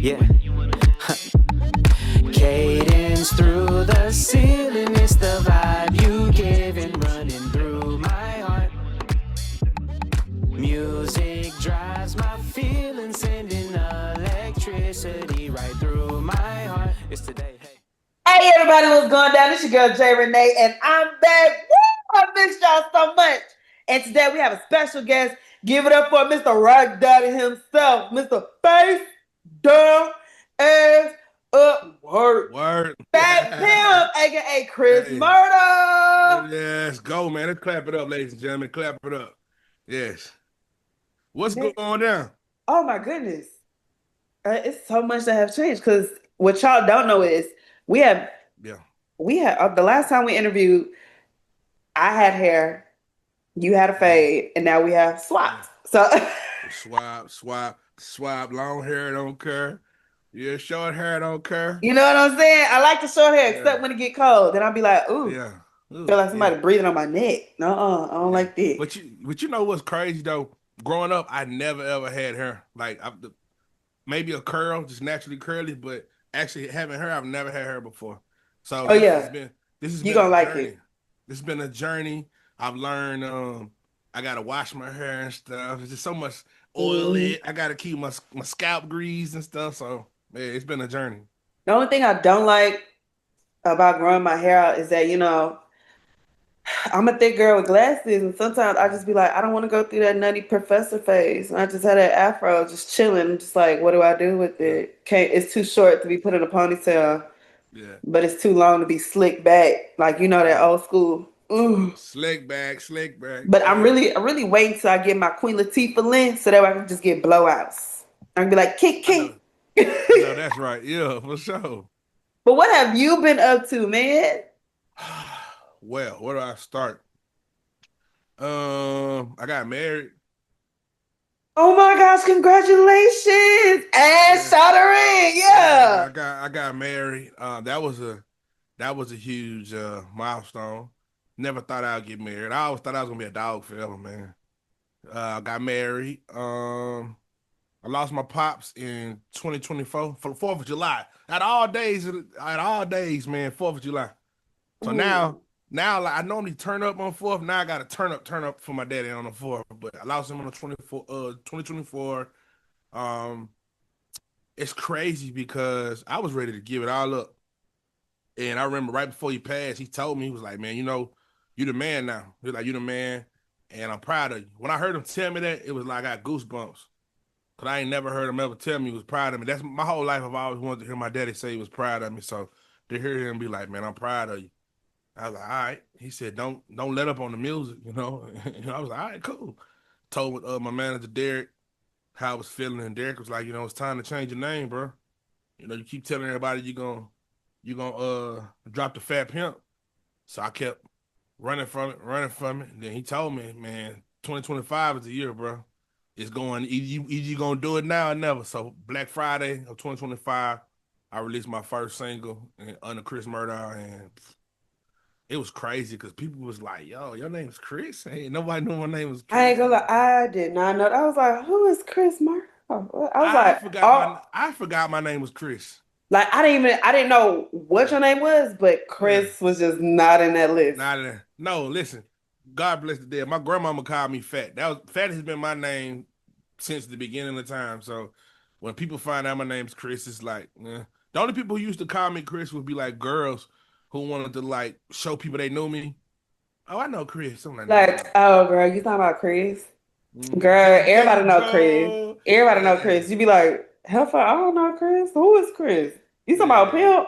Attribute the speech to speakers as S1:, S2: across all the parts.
S1: Yeah. Cadence through the ceiling, it's the vibe you give and running through my heart. Music drives my feelings, sending electricity right through my heart. It's today, hey.
S2: Hey everybody, what's going down? It's your girl Jay Renee, and I'm back. Woo! I missed y'all so much. And today we have a special guest. Give it up for Mr. Rock Daddy himself, Mr. Face Down Ass Up
S3: Word.
S2: Fat Pimp, aka Chris
S3: Hey.
S2: Murdaugh.
S3: Yes, go, man. Let's clap it up, ladies and gentlemen. Clap it up. Yes. What's going on?
S2: Oh my goodness. It's so much that have changed because what y'all don't know is we have the last time we interviewed, I had hair, you had a fade, and now we have swaps. So
S3: swap, long hair, don't care. Yeah, short hair, don't care.
S2: You know what I'm saying? I like the short hair, except when it get cold. Then I'll be like, ooh.
S3: Yeah. Ooh,
S2: feel like somebody breathing on my neck. I don't like that.
S3: But you know what's crazy though? Growing up, I never ever had hair. Like maybe a curl, just naturally curly, but actually having hair, I've never had hair before. So this has been
S2: gonna
S3: a
S2: like
S3: journey.
S2: it.
S3: This has been a journey. I've learned I gotta wash my hair and stuff. There's just so much oil in it. I gotta keep my scalp greased and stuff. So yeah, it's been a journey.
S2: The only thing I don't like about growing my hair out is that, I'm a thick girl with glasses, and sometimes I just be like, I don't want to go through that nutty professor phase. And I just had that afro just chilling. I'm just like, what do I do with it? It's too short to be put in a ponytail.
S3: Yeah.
S2: But it's too long to be slicked back. Like, that old school. Ooh.
S3: Slick back.
S2: But I'm really waiting till I get my Queen Latifah length so that way I can just get blowouts. I can be like, kick.
S3: No, that's right. Yeah, for sure.
S2: But what have you been up to, man?
S3: Well, where do I start? I got married.
S2: Oh my gosh, congratulations. And shot a ring. Yeah.
S3: I got married. That was a huge milestone. Never thought I'd get married. I always thought I was gonna be a dog forever, man. I got married. I lost my pops in 2024 for the 4th of July. At all days, man, 4th of July. So now like, I normally turn up on 4th. Now I gotta turn up for my daddy on the 4th. But I lost him on the 2024. It's crazy because I was ready to give it all up. And I remember right before he passed, he told me, he was like, man, you the man now. He was like, you the man, and I'm proud of you. When I heard him tell me that, it was like I got goosebumps. Cause I ain't never heard him ever tell me he was proud of me. That's my whole life. I've always wanted to hear my daddy say he was proud of me. So to hear him be like, man, I'm proud of you. I was like, all right. He said, don't let up on the music, I was like, all right, cool. Told my manager Derek how I was feeling, and Derek was like, it's time to change your name, bro. You keep telling everybody you gonna drop the Fat Pimp. So I kept running from it. And then he told me, man, 2025 is the year, bro. It's going either you gonna do it now or never. So Black Friday of 2025, I released my first single under Chris Murdaugh, and it was crazy because people was like, yo, your name's Chris? Hey, nobody knew my name was Chris.
S2: I ain't gonna lie, I did not know. I was like, who is Chris Murdaugh?
S3: I forgot my name was Chris.
S2: Like I didn't know what your name was, but Chris was just not in that list.
S3: No, listen. God bless the dead. My grandmama called me Fat. Fat has been my name since the beginning of time. So when people find out my name's Chris, it's like, the only people who used to call me Chris would be like girls who wanted to like show people they knew me. Oh, I know Chris. Something
S2: like oh, girl, you talking about Chris? Girl, everybody know Chris. Everybody know Chris. You be like, hell, I don't know Chris. Who is Chris? You talking about Pimp?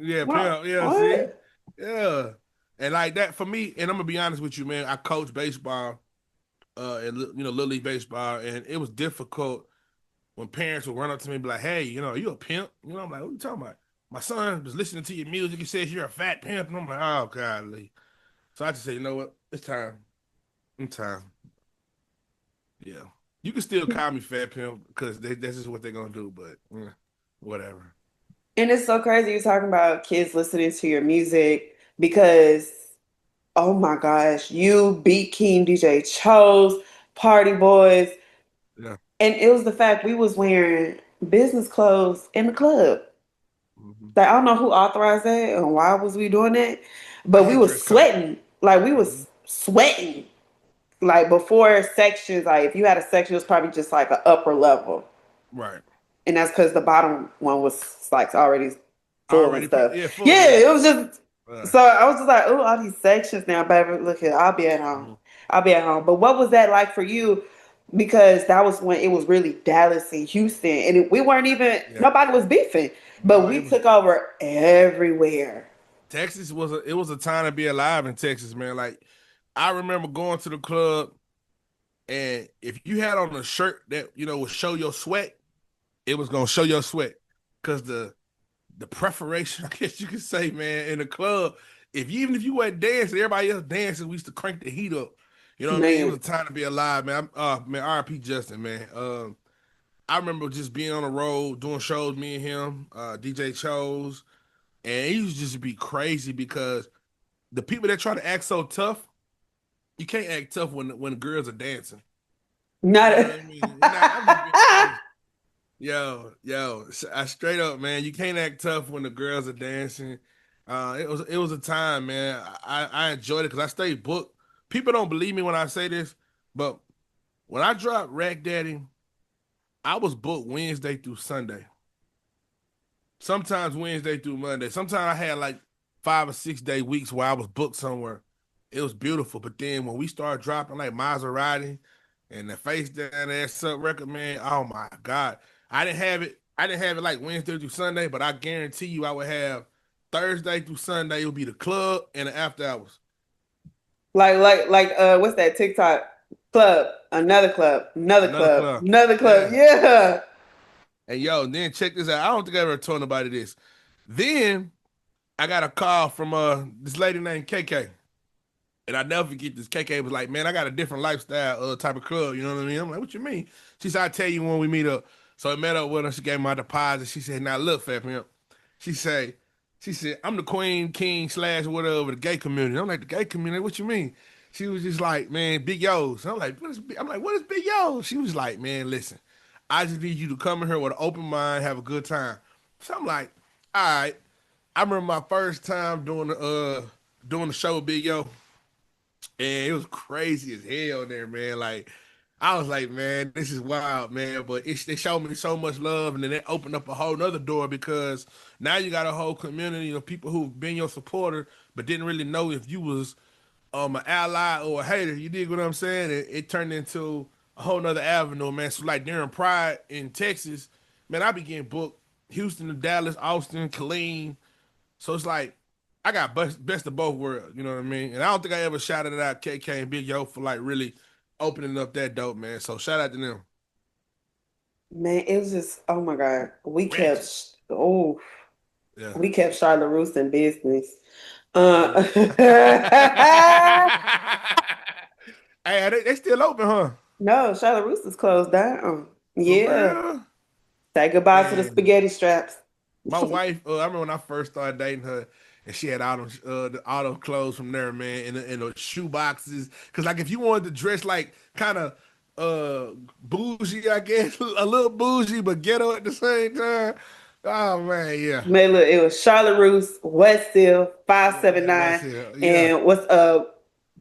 S3: Yeah, Pimp. Yeah, what? See? Yeah. And like that for me, and I'm gonna be honest with you, man. I coach baseball, and Little League baseball, and it was difficult when parents would run up to me and be like, "Hey, you a pimp?" I'm like, "What are you talking about?" My son was listening to your music. He says you're a fat pimp, and I'm like, "Oh God." So I just said, you know what? It's time. It's time. Yeah, you can still call me Fat Pimp because this is what they're gonna do, but whatever.
S2: And it's so crazy you're talking about kids listening to your music because, oh my gosh, you beat King DJ Chose, Party Boys.
S3: Yeah.
S2: And it was the fact we was wearing business clothes in the club.
S3: Mm-hmm.
S2: Like I don't know who authorized that and why was we doing that,
S3: I
S2: but we
S3: had
S2: was
S3: dress code.
S2: sweating. Like we
S3: Mm-hmm.
S2: was sweating. Like before sections, like if you had a section, it was probably just like an upper level.
S3: Right.
S2: And that's because the bottom one was like already full and
S3: Already,
S2: stuff.
S3: yeah, full,
S2: Yeah,
S3: yeah.
S2: it was just
S3: Uh,
S2: so I was just like, oh, all these sections now, baby. Look here, I'll be at home.
S3: mhm.
S2: I'll be at home. But what was that like for you? Because that was when it was really Dallas and Houston, and we weren't even
S3: Yeah.
S2: nobody was beefing, but
S3: No,
S2: we
S3: it was
S2: took over everywhere.
S3: Texas was a time to be alive in Texas, man. Like I remember going to the club, and if you had on a shirt that would show your sweat, it was gonna show your sweat, cause the preparation, I guess you could say, man, in the club. Even if you weren't dancing, everybody else dancing. We used to crank the heat up. You know what I mean? It was
S2: Man,
S3: a time to be alive, man. Man, R.I.P. Justin, man. I remember just being on the road doing shows, me and him, DJ Chose, and he used to just be crazy because the people that try to act so tough, you can't act tough when the girls are dancing. You
S2: not
S3: know
S2: a,
S3: what I mean? And I'm just being honest. Yo, I straight up, man. You can't act tough when the girls are dancing. It was a time, man. I enjoyed it because I stayed booked. People don't believe me when I say this, but when I dropped Rack Daddy, I was booked Wednesday through Sunday. Sometimes Wednesday through Monday. Sometimes I had like 5 or 6 day weeks where I was booked somewhere. It was beautiful. But then when we started dropping like Maserati and the face down there sub record, man, oh my God. I didn't have it like Wednesday through Sunday, but I guarantee you I would have Thursday through Sunday. It would be the club and the after hours.
S2: what's that TikTok club? Another club, another
S3: Another
S2: club,
S3: club.
S2: another club.
S3: Yeah.
S2: Yeah.
S3: And yo, then check this out. I don't think I ever told nobody this. Then I got a call from this lady named KK. And I never forget this. KK was like, "Man, I got a different lifestyle type of club." You know what I mean? I'm like, "What you mean?" She said, "I'll tell you when we meet up." So I met up with her. She gave me my deposit. She said, "Now look, Fat Pimp." She said, "I'm the queen, king, slash whatever the gay community." I'm like, "The gay community? What you mean?" She was just like, "Man, Big Yo's." I'm like, "What is Big Yo?" She was like, "Man, listen, I just need you to come in here with an open mind, have a good time." So I'm like, "All right." I remember my first time doing the show with Big Yo. And it was crazy as hell there, man. Like, I was like, man, this is wild, man. But they showed me so much love, and then it opened up a whole nother door because now you got a whole community of people who've been your supporter, but didn't really know if you was an ally or a hater. You dig what I'm saying? It turned into a whole nother avenue, man. So like during Pride in Texas, man, I began booked Houston to Dallas, Austin, Killeen, so it's like I got best of both worlds, you know what I mean? And I don't think I ever shouted out KK and Big Yo for like really opening up that dope, man. So shout out to them.
S2: Man, it was just oh my God.
S3: Ratchet. Yeah.
S2: We kept Charlotte Roos in business.
S3: Yeah. Hey, they still open, huh?
S2: No, Charlotte Roos is closed down.
S3: For
S2: Yeah.
S3: real?
S2: Say goodbye to the
S3: Man.
S2: spaghetti straps.
S3: My wife, I remember when I first started dating her, and she had all them clothes from there, man, and the shoe boxes. Cause like if you wanted to dress like kind of bougie, I guess, a little bougie but ghetto at the same time. Oh man, yeah,
S2: Man, look, it was Charlotte Roos, Westfield,
S3: yeah, West
S2: 579,
S3: Hill, yeah.
S2: and what's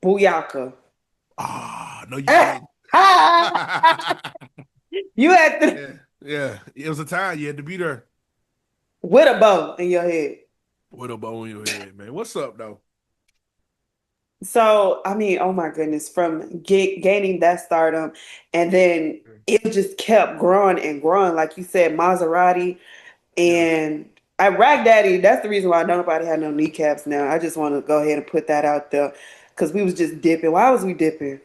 S2: Booyaka.
S3: Ah, no, you did.
S2: You had to
S3: Yeah, yeah. It was a time you had to be there
S2: with a bow in your head.
S3: with a bow in your head, man. What's up, though?
S2: So, I mean, oh my goodness, from gaining that stardom, and then it just kept growing and growing. Like you said, Maserati
S3: Yeah.
S2: and I Rag Daddy. That's the reason why nobody had no kneecaps now. I just want to go ahead and put that out there because we was just dipping. Why was we dipping?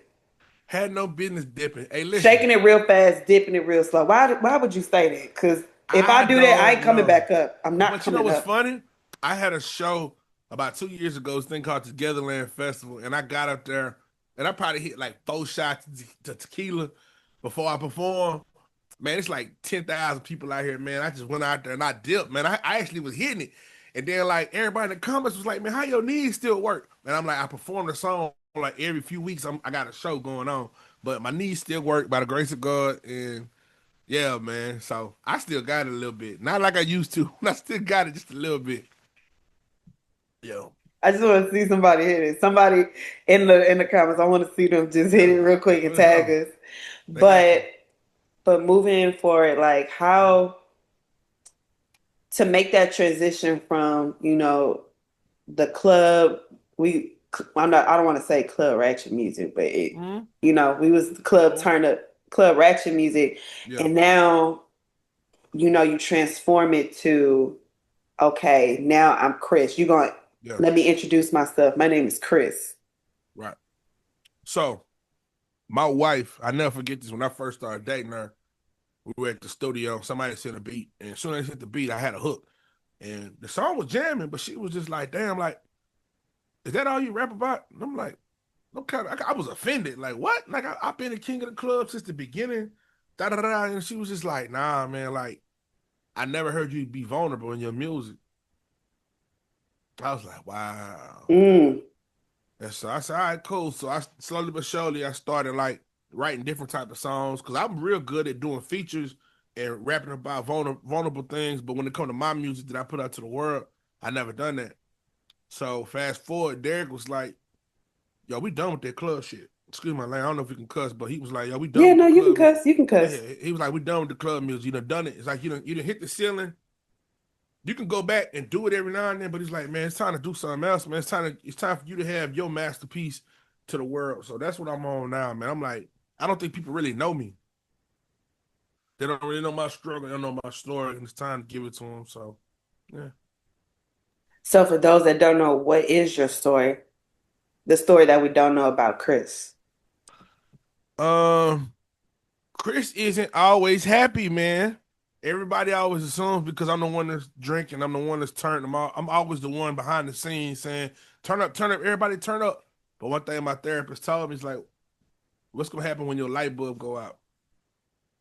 S3: Had no business dipping. Hey, listen,
S2: Shaking it real fast, dipping it real slow. Why would you say that? Because if I
S3: I
S2: do that, I ain't
S3: don't
S2: coming
S3: know.
S2: back up. I'm not
S3: But you know
S2: coming
S3: what's
S2: up.
S3: funny? I had a show about 2 years ago, this thing called Togetherland Festival, and I got up there and I probably hit like 4 shots to tequila before I performed. Man, it's like 10,000 people out here, man. I just went out there and I dipped, man. I actually was hitting it. And then like everybody in the comments was like, man, how your knees still work? And I'm like, I perform the song like every few weeks. I got a show going on, but my knees still work by the grace of God. And Yeah, man. So I still got it a little bit. Not like I used to. I still got it just a little bit. Yo.
S2: I just want to see somebody hit it. Somebody in the comments, I want to see them just hit it real quick and tag us.
S3: They got to.
S2: But moving forward, like how to make that transition from, the club, I don't want to say club ratchet music, but
S3: Mm-hmm.
S2: we was the club
S3: Mm-hmm.
S2: turn up club ratchet music,
S3: Yeah.
S2: and now, you transform it to, okay, now I'm Chris.
S3: Yeah.
S2: Let me introduce myself. My name is Chris.
S3: Right. So my wife, I never forget this when I first started dating her. We were at the studio. Somebody sent a beat, and as soon as I hit the beat, I had a hook, and the song was jamming. But she was just like, "Damn, like, is that all you rap about?" And I'm like, "Okay." I was offended. Like, what? Like, I've been the king of the club since the beginning. Da da da. Da. And she was just like, "Nah, man. Like, I never heard you be vulnerable in your music." I was like, "Wow."
S2: Mm.
S3: And so I said, "All right, cool." So I slowly but surely I started like writing different type of songs because I'm real good at doing features and rapping about vulnerable things. But when it comes to my music that I put out to the world, I never done that. So fast forward, Derek was like, "Yo, we done with that club shit." Excuse my language. I don't know if you can cuss, but he was like, "Yo, we done
S2: Yeah,
S3: with
S2: no,
S3: the
S2: you can
S3: club."
S2: cuss. You can
S3: Yeah,
S2: cuss.
S3: he was like, "We done with the club music. You done it. It's like you done hit the ceiling. You can go back and do it every now and then, but he's like, man, it's time to do something else, man. It's time for you to have your masterpiece to the world." So that's what I'm on now, man. I'm like, I don't think people really know me. They don't really know my struggle. They don't know my story, and it's time to give it to them. So, yeah.
S2: So for those that don't know, what is your story? The story that we don't know about Chris.
S3: Um, Chris isn't always happy, man. Everybody always assumes because I'm the one that's drinking, I'm the one that's turning them out. I'm always the one behind the scenes saying, turn up, everybody turn up." But one thing my therapist told me is like, what's gonna happen when your light bulb go out?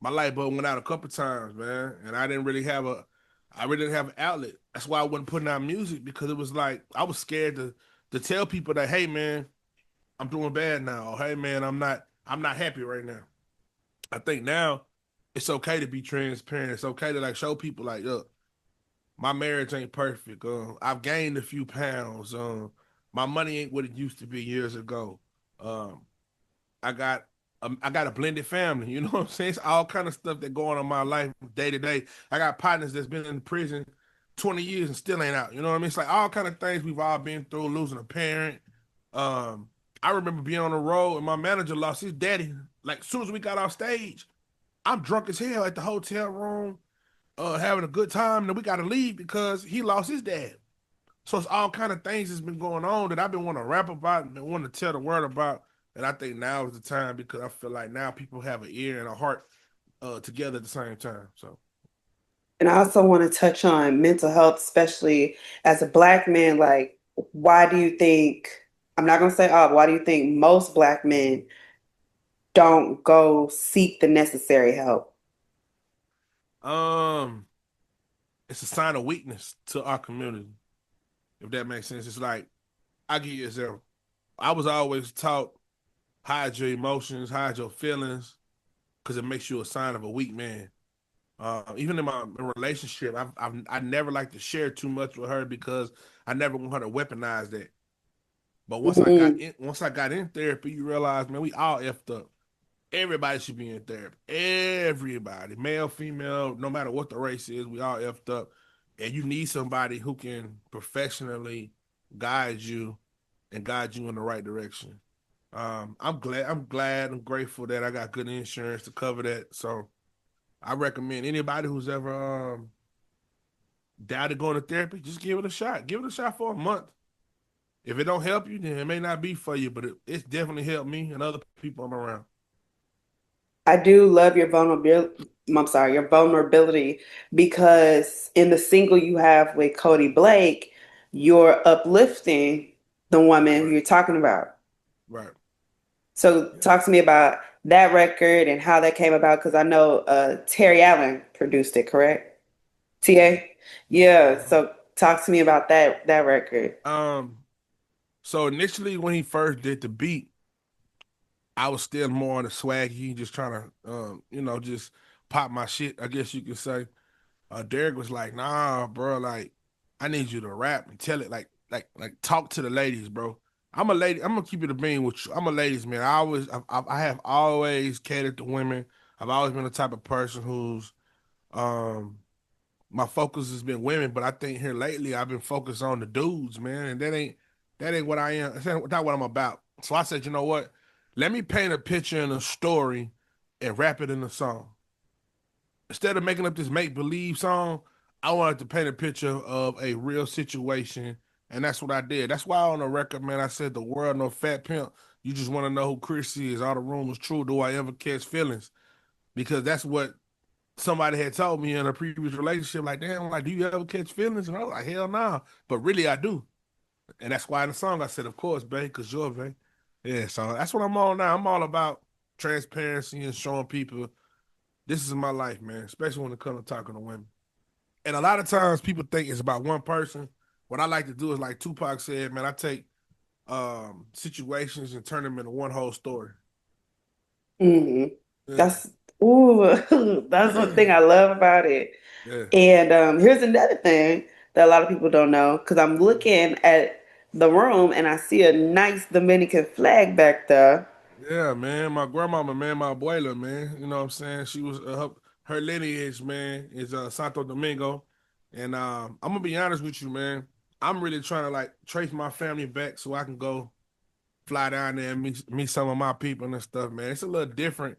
S3: My light bulb went out a couple times, man, and I really didn't have an outlet. That's why I wasn't putting out music because it was like I was scared to tell people that, hey, man, I'm doing bad now. Or, hey, man, I'm not happy right now. I think now it's okay to be transparent. It's okay to like show people like, look, my marriage ain't perfect. I've gained a few pounds. My money ain't what it used to be years ago. Um, I got I got a blended family. You know what I'm saying? It's all kind of stuff that going on in my life day to day. I got partners that's been in prison 20 years and still ain't out. You know what I mean? It's like all kind of things we've all been through, losing a parent. Um, I remember being on the road and my manager lost his daddy. Like as soon as we got off stage, I'm drunk as hell at the hotel room, having a good time. And then we got to leave because he lost his dad. So it's all kind of things that's been going on that I've been wanting to rap about and been wanting to tell the world about. And I think now is the time because I feel like now people have an ear and a heart together at the same time. So
S2: And I also want to touch on mental health, especially as a black man. Like, why do you think, I'm not going to say all, why do you think most black men don't go seek the necessary help?
S3: um it's a sign of weakness to our community, if that makes sense. It's like I give you an example. I was always taught hide your emotions, hide your feelings, because it makes you a sign of a weak man. Even in my relationship, I never like to share too much with her because I never want her to weaponize that. But
S2: Mhm.
S3: once I got in therapy, you realize, man, we all effed up. Everybody should be in therapy. Everybody, male, female, no matter what the race is, we all effed up. And you need somebody who can professionally guide you and guide you in the right direction. I'm grateful that I got good insurance to cover that. So I recommend anybody who's ever doubted going to therapy, just give it a shot. Give it a shot for a month. If it don't help you, then it may not be for you, but it's definitely helped me and other people I'm around.
S2: I do love your vulnerability. I'm sorry, your vulnerability, because in the single you have with Cody Blake, you're uplifting the woman who
S3: Right,
S2: you're talking about.
S3: right.
S2: So
S3: Yeah.
S2: talk to me about that record and how that came about, because I know Terry Allen produced it, correct? TA? Yeah.
S3: Uh-huh.
S2: So talk to me about that record.
S3: Um, so initially when he first did the beat, I was still more on the swaggy, just trying to, just pop my shit, I guess you could say. Derek was like, nah, bro, like, I need you to rap and tell it like talk to the ladies, bro. I'm a lady. I'm gonna keep it a bean with you. I'm a ladies man. I have always catered to women. I've always been the type of person who's um my focus has been women, but I think here lately I've been focused on the dudes, man, and that ain't what I am. That's not what I'm about. So I said, you know what? Let me paint a picture and a story and wrap it in a song. Instead of making up this make believe song, I wanted to paint a picture of a real situation, and that's what I did. That's why on the record, man, I said the world no Fat Pimp. You just want to know who Chris is. All the rumors true. Do I ever catch feelings? Because that's what somebody had told me in a previous relationship. Like, damn, like, do you ever catch feelings? And I was like, hell no. Nah. But really, I do. And that's why in the song I said, of course, babe, because you're babe. Yeah, so that's what I'm on now. I'm all about transparency and showing people this is my life, man, especially when it comes to talking to women. And a lot of times people think it's about one person. What I like to do is like Tupac said, man, I take situations and turn them into one whole story.
S2: Hmm.
S3: Yeah.
S2: That's ooh, that's one thing I love about it.
S3: Yeah.
S2: And here's another thing that a lot of people don't know, because I'm looking at the room and I see a nice Dominican flag back there.
S3: Yeah, man. My grandmama, man, my abuela, man. You know what I'm saying? She was her lineage, man, is Santo Domingo. And I'm gonna be honest with you, man. I'm really trying to like trace my family back so I can go fly down there and meet some of my people and stuff, man. It's a little different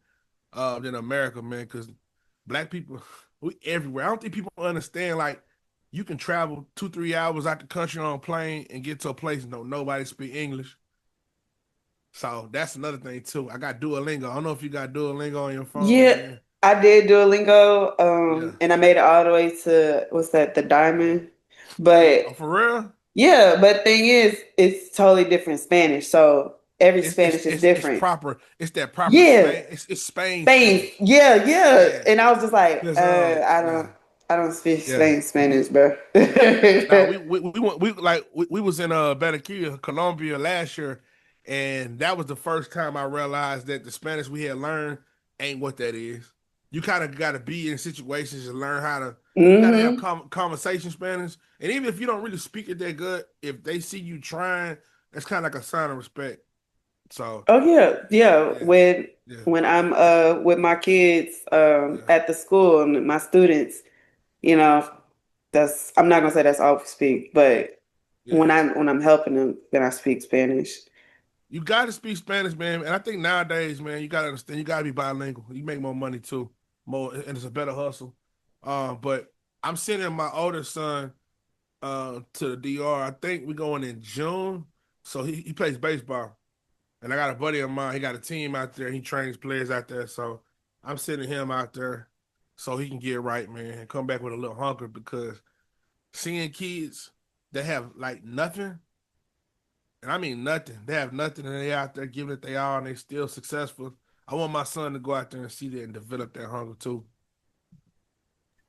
S3: than America, man, because black people, we everywhere. I don't think people understand like you can travel 2-3 hours out the country on a plane and get to a place and don't nobody speak English. So that's another thing too. I got Duolingo. I don't know if you got Duolingo on your phone,
S2: Yeah,
S3: man.
S2: I did Duolingo,
S3: Yeah.
S2: and I made it all the way to what's that, the diamond. But
S3: Oh, for real?
S2: yeah, but thing is, it's totally different Spanish. So every Spanish is
S3: It's
S2: different.
S3: proper. It's that proper
S2: Yeah,
S3: Spain. It's Spain
S2: Spain.
S3: Spanish.
S2: Yeah, yeah.
S3: Yeah.
S2: And I was just like,
S3: Cause yeah,
S2: I don't speak
S3: yeah.
S2: Spain Spanish, bro.
S3: Now we was in Barranquilla, Colombia last year, and that was the first time I realized that the Spanish we had learned ain't what that is. You kind of got to be in situations and learn how to. You got to have
S2: Hmm.
S3: conversation Spanish, and even if you don't really speak it that good, if they see you trying, that's kind of like a sign of respect. So
S2: Oh yeah, yeah.
S3: yeah, yeah,
S2: When I'm with my kids
S3: yeah,
S2: at the school and my students, you know, that's I'm not gonna say that's all we speak, but
S3: yeah.
S2: when I'm helping them, then I speak Spanish.
S3: You got to speak Spanish, man. And I think nowadays, man, you got to understand. You got to be bilingual. You make more money too, more, and it's a better hustle. But I'm sending my oldest son to the DR. I think we're going in June. So he plays baseball, and I got a buddy of mine. He got a team out there. He trains players out there. So I'm sending him out there so he can get right, man, and come back with a little hunger because seeing kids that have like nothing, and I mean nothing. They have nothing and they out there giving it they all and they still successful. I want my son to go out there and see that and develop that hunger too.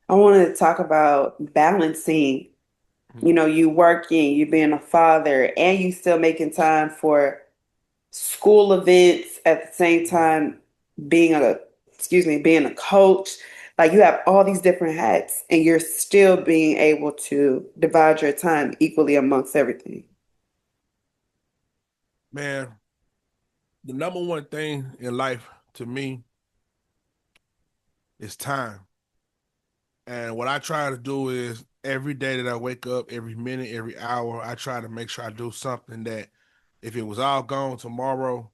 S2: I want to talk about balancing.
S3: Mhm.
S2: You know, you working, you being a father, and you still making time for school events at the same time being being a coach. Like you have all these different hats and you're still being able to divide your time equally amongst everything.
S3: Man, the number one thing in life to me is time. And what I try to do is every day that I wake up, every minute, every hour, I try to make sure I do something that if it was all gone tomorrow,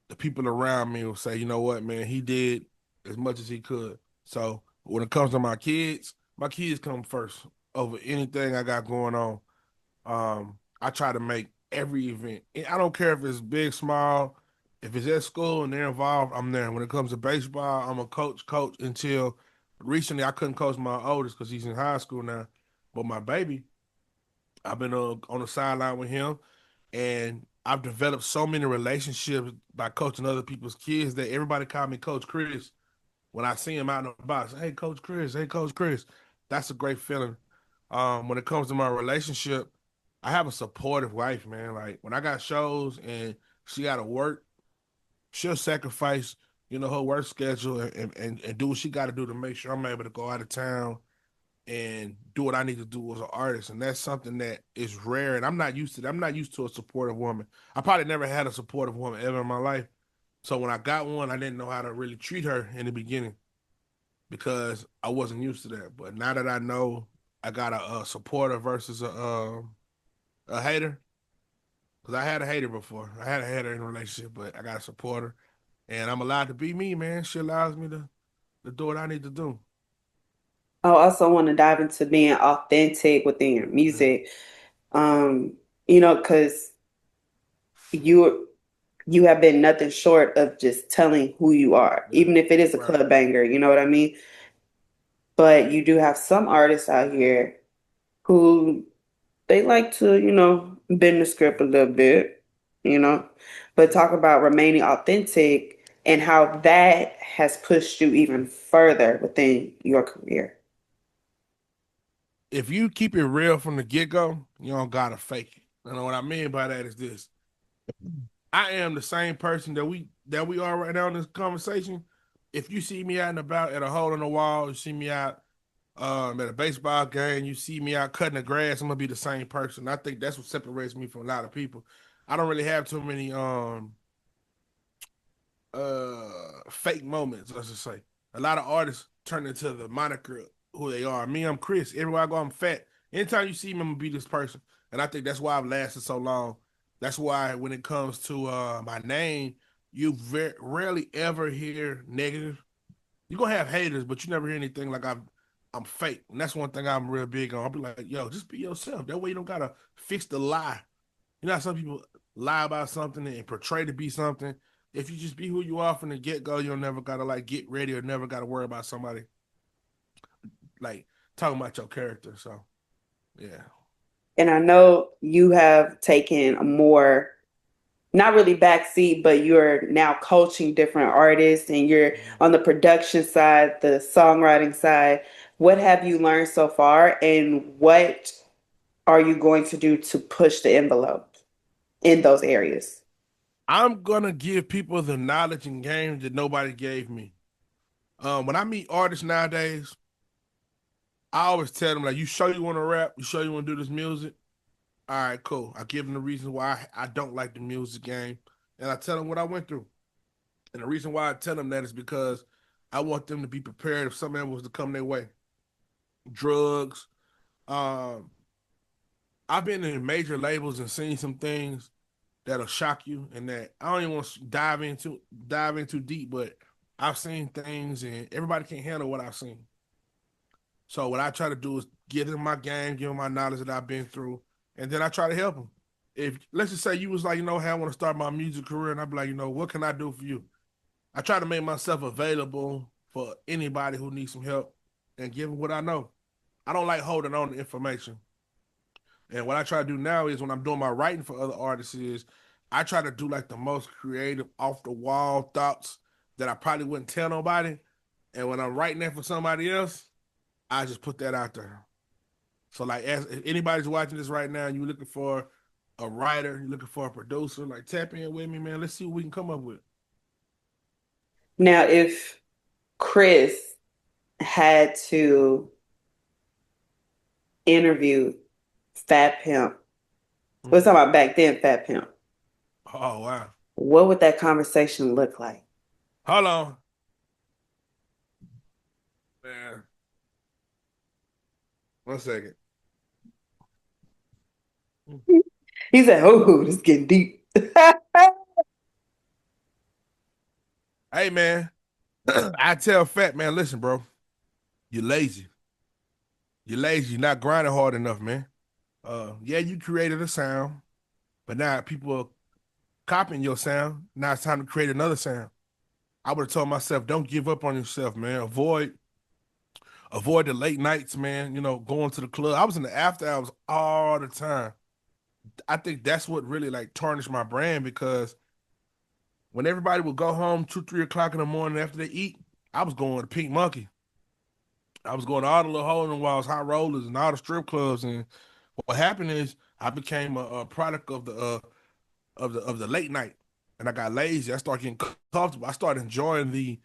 S3: the people around me will say, you know what, man, he did as much as he could. So when it comes to my kids come first over anything I got going on. I try to make every event. I don't care if it's big, small. If it's at school and they're involved, I'm there. When it comes to baseball, I'm a coach until recently I couldn't coach my oldest because he's in high school now. But my baby, I've been on the sideline with him, and I've developed so many relationships by coaching other people's kids that everybody call me Coach Chris. When I see him out in the box, hey Coach Chris, hey Coach Chris, that's a great feeling. When it comes to my relationship, I have a supportive wife, man. Like when I got shows and she got to work, she'll sacrifice, her work schedule and do what she got to do to make sure I'm able to go out of town and do what I need to do as an artist. And that's something that is rare. And I'm not used to that. I'm not used to a supportive woman. I probably never had a supportive woman ever in my life. So when I got one, I didn't know how to really treat her in the beginning because I wasn't used to that. But now that I know I got a supporter versus a hater, because I had a hater before. I had a hater in a relationship, but I got a supporter. And I'm allowed to be me, man. She allows me to do what I need to do.
S2: I also want to dive into being authentic within your
S3: Yeah.
S2: music. Because you you have been nothing short of just telling who you are,
S3: Yeah.
S2: even if it is a
S3: Right.
S2: club banger, you know what I mean? But you do have some artists out here who they like to, bend the script a little bit, you know, but
S3: Yeah.
S2: talk about remaining authentic and how that has pushed you even further within your career.
S3: If you keep it real from the get go, you don't gotta fake it. You know what I mean by that is this: I am the same person that we are right now in this conversation. If you see me out and about at a hole in the wall, you see me out at a baseball game, you see me out cutting the grass, I'm gonna be the same person. I think that's what separates me from a lot of people. I don't really have too many fake moments, let's just say. A lot of artists turn into the moniker who they are. Me, I'm Chris. Everywhere I go, I'm Fat. Anytime you see me, I'm gonna be this person. And I think that's why I've lasted so long. That's why when it comes to my name, you very rarely ever hear negative. You're gonna have haters, but you never hear anything like I'm fake. And that's one thing I'm real big on. I'll be like, yo, just be yourself. That way you don't gotta fix the lie. You know how some people lie about something and portray to be something. If you just be who you are from the get go, you'll never gotta like get ready or never gotta worry about somebody like talking about your character. So yeah.
S2: And I know you have taken a more, not really backseat, but you're now coaching different artists and you're
S3: Mhm.
S2: on the production side, the songwriting side. What have you learned so far, and what are you going to do to push the envelope in those areas?
S3: I'm gonna give people the knowledge and game that nobody gave me. When I meet artists nowadays, I always tell them like, you sure you want to rap? You sure you want to do this music? All right, cool. I give them the reasons why I don't like the music game, and I tell them what I went through. And the reason why I tell them that is because I want them to be prepared if something was to come their way. Drugs. Um, I've been in major labels and seen some things that'll shock you, and that I don't even want to dive into deep, but I've seen things, and everybody can't handle what I've seen. So what I try to do is give them my game, give them my knowledge that I've been through, and then I try to help them. If let's just say you was like, hey, I want to start my music career, and I'd be like, what can I do for you? I try to make myself available for anybody who needs some help and give them what I know. I don't like holding on to information. And what I try to do now is when I'm doing my writing for other artists is I try to do like the most creative, off the wall thoughts that I probably wouldn't tell nobody. And when I'm writing that for somebody else, I just put that out there. So like, if anybody's watching this right now and you're looking for a writer, you're looking for a producer, like tap in with me, man. Let's see what we can come up with.
S2: Now, if Chris had to interview Fat Pimp, we're
S3: Mm-hmm.
S2: talking about back then, Fat Pimp,
S3: Oh wow.
S2: what would that conversation look like?
S3: Hold on, man. 1 second.
S2: He said, "Oh, this is getting deep."
S3: Hey man, I tell Fat man, listen, bro, you're lazy. You're lazy. You're not grinding hard enough, man. Yeah, you created a sound, but now people are copying your sound. Now it's time to create another sound. I would have told myself, don't give up on yourself, man. Avoid the late nights, man. Going to the club. I was in the after hours all the time. I think that's what really like tarnished my brand because when everybody would go home 2, 3 o'clock in the morning after they eat, I was going to Pink Monkey. I was going to all the little hole in the walls, hot rollers, and all the strip clubs. And what happened is I became a product of the late night, and I got lazy. I started getting comfortable. I started enjoying the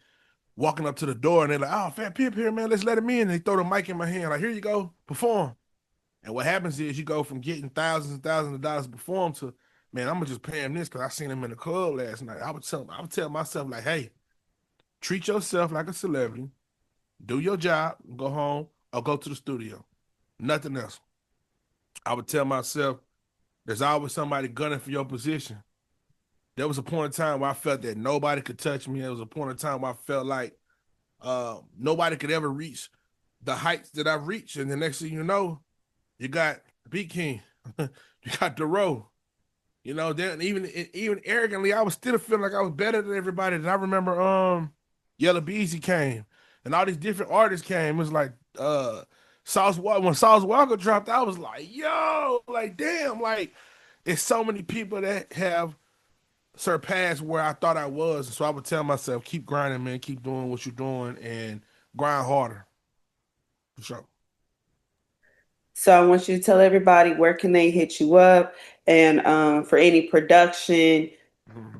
S3: walking up to the door, and they're like, "Oh, Fat Pimp here, man. Let's let him in." And they throw the mic in my hand, like, "Here you go, perform." And what happens is you go from getting thousands and thousands of dollars to perform to, man, I'm gonna just pay him this because I seen him in the club last night. I would tell myself like, "Hey, treat yourself like a celebrity. Do your job, go home, or go to the studio. Nothing else." I would tell myself, there's always somebody gunning for your position. There was a point in time where I felt that nobody could touch me. There was a point in time where I felt like nobody could ever reach the heights that I've reached. And the next thing you know, you got Beat King, you got DeRoe. You know, then even arrogantly, I was still feeling like I was better than everybody. And I remember Yellow Beezy came and all these different artists came. It was like when Sauce Walker dropped, I was like, yo, like damn, like it's so many people that have surpassed where I thought I was. And so I would tell myself, keep grinding, man, keep doing what you're doing and grind harder. For sure.
S2: So I want you to tell everybody where can they hit you up, and for any production,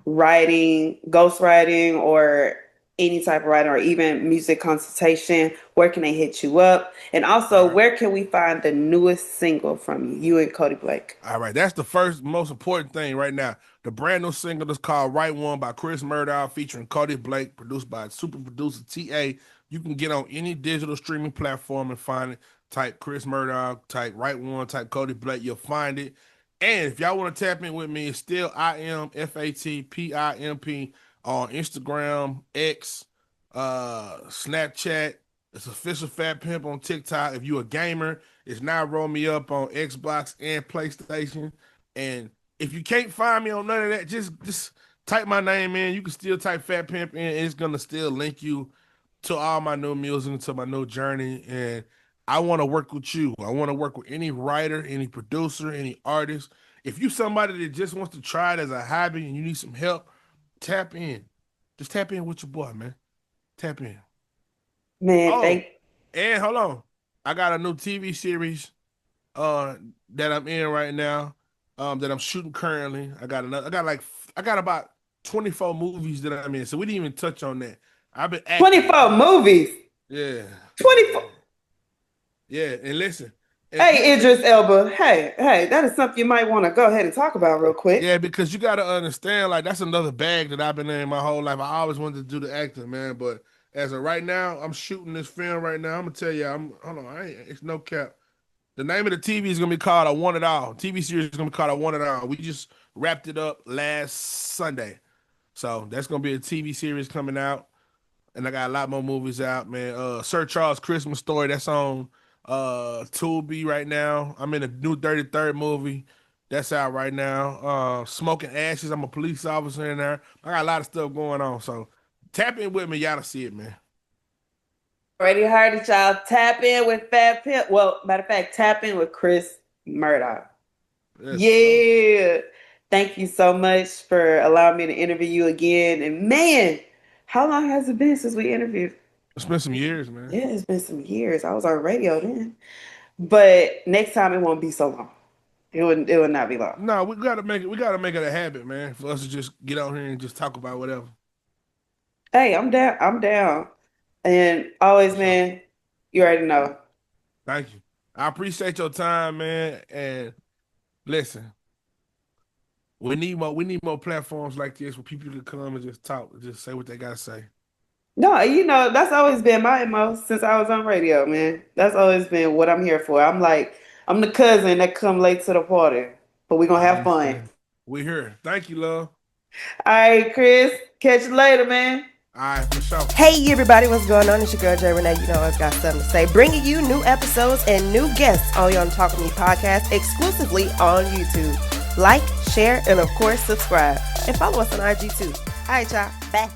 S2: writing, ghostwriting, or any type of writing, or even music consultation, where can they hit you up? And also, where can we find the newest single from you and Cody Blake?
S3: All right, that's the first most important thing right now. The brand new single is called Right One by Chris Murdaugh featuring Cody Blake, produced by super producer TA. You can get on any digital streaming platform and find it. Type Chris Murdaugh, type Right One, type Cody Blake, you'll find it. And if y'all want to tap in with me, it's still IMFATPIMP on Instagram, X, Snapchat. It's official Fat Pimp on TikTok. If you a gamer, it's now Roll Me Up on Xbox and PlayStation. And if you can't find me on none of that, just type my name in. You can still type Fat Pimp in. It's gonna still link you to all my new music and to my new journey. And I want to work with you. I want to work with any writer, any producer, any artist. If you somebody that just wants to try it as a hobby and you need some help, tap in. Just tap in with your boy, man. Tap in.
S2: Man,
S3: and hold on. I got a new TV series that I'm in right now, that I'm shooting currently. I got about 24 movies that I'm in. So we didn't even touch on that. I've been acting.
S2: 24 movies.
S3: Yeah.
S2: 24.
S3: Yeah, and listen.
S2: Hey, Idris Elba. Hey, that is something you might want to go ahead and talk about real quick.
S3: Yeah, because you got to understand, like, that's another bag that I've been in my whole life. I always wanted to do the acting, man, but as of right now, I'm shooting this film right now. I'm going to tell you, it's no cap. The name of the TV is going to be called I Want It All. TV series is going to be called I Want It All. We just wrapped it up last Sunday. So that's going to be a TV series coming out, and I got a lot more movies out, man. Sir Charles' Christmas Story, that's on Tubi right now. I'm in a new 33rd movie that's out right now. Smoking Ashes, I'm a police officer in there. I got a lot of stuff going on, so tap in with me, y'all to see it, man.
S2: Already heard it, y'all. Tap in with Fat Pimp. Well, matter of fact, tap in with Chris Murdaugh. Yes. Yeah. Thank you so much for allowing me to interview you again. And man, how long has it been since we interviewed?
S3: It's been some years, man.
S2: Yeah, it's been some years. I was on radio then. But next time it won't be so long. It would not be long.
S3: No, we gotta make it a habit, man, for us to just get out here and just talk about whatever.
S2: Hey, I'm down. And always, man, you already know.
S3: Thank you. I appreciate your time, man. And listen, we need more platforms like this where people can come and just talk, just say what they gotta say.
S2: No, that's always been my MO since I was on radio, man. That's always been what I'm here for. I'm the cousin that come late to the party, but we're going to have fun.
S3: We're here. Thank you, love.
S2: All right, Chris. Catch you later, man.
S3: All right, for sure.
S4: Hey, everybody. What's going on? It's your girl, Jay Renee. You know I always got something to say. Bringing you new episodes and new guests on your Talk With Me podcast exclusively on YouTube. Like, share, and of course, subscribe. And follow us on IG too. All right, y'all. Bye.